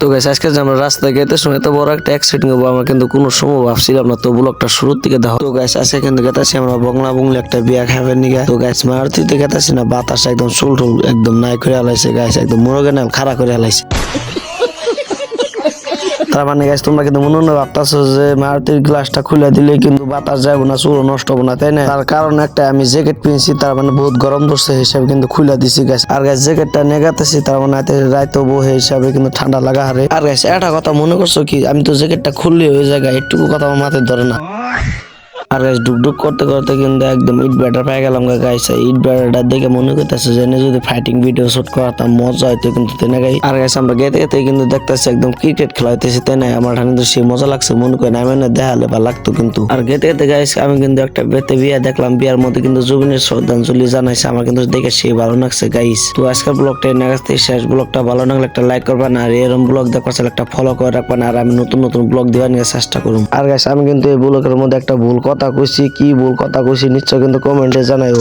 তো গাইস আজকে যে আমরা রাস্তায় গেতে সময় এত বড় একটা অ্যাক্সিডেন্ট হবো আমরা কিন্তু কোনো সময় ভাবছিলাম না। তো ব্লগটা শুরুর থেকে দেখো। তো গাইস আজকে কিন্তু গেতাছি আমরা বংলা বংলি একটা বিয়া খাবেন নিগা। তো গাইস মারুতিতে গেতাছি না, বাতাস একদম চুল টুল একদম নাই করে হালাইছে গাইস, একদম মুরগে নাল খাড়া করে হালাইছে। তার মানে গাইস তোমরা কিন্তু মনে মনে ভাবতেছো যে মারুতির গ্লাসটা খুলে দিলে কিন্তু বাতাস যাবো না, চুল নষ্ট হবো না, তাই না? তার কারণ একটা, আমি জ্যাকেট পিনছি, তার মানে বহুত গরম ধরছে হিসাবে কিন্তু খুলে দিছি গাইস। আর গাইস জ্যাকেটটা নেগাতেছি, তার মানে রাইতে বহে হিসাবে কিন্তু ঠান্ডা লাগা হারে। আর গাইস একটা কথা মনে করছো কি, আমি তো জ্যাকেটটা খুললে হয়ে যায়, একটুকু কথা আমার মাথায় ধরে না। আর গাইস ডুকডুক করতে করতে কিন্তু একদম ইট ব্যাটার পেয়ে গেলাম গাইস। ইট ব্যাটারটা দেখে মনে করতেছে যে যদি ফাইটিং ভিডিও শুট করাতাম মজা হইতো, কিন্তু তাই না গাই। আর গাইস আমরা গেতে গেতে কিন্তু দেখতেছি একদম ক্রিকেট খেলা হইতেছে, তাই না? আমার কিন্তু সেই মজা লাগছে, মনে করেন আমি না দেখালে বা লাগতো কিন্তু। আর গেতে গেতে গাইস আমি কিন্তু একটা বেতে বিয়া দেখলাম, বিয়ার মধ্যে কিন্তু জুবিনের শ্রদ্ধাঞ্জলি জানাইছে, আমার কিন্তু দেখে সেই ভালো লাগছে গাইস। তো আজকের ব্লগটা এনে কাছে শেষ। ব্লগটা ভালো লাগলে একটা লাইক করবেন, আর এরকম ব্লগ দেখার জন্য একটা ফলো করে রাখবেন, আর আমি নতুন নতুন ব্লগ দেওয়ার নিয়ে চেষ্টা করুন। আর গাইস আমি কিন্তু এই ব্লগের মধ্যে একটা ভুল কথা কইছি, কি ভুল কথা কইছি নিশ্চয় কিন্তু কমেন্টে জানাইও।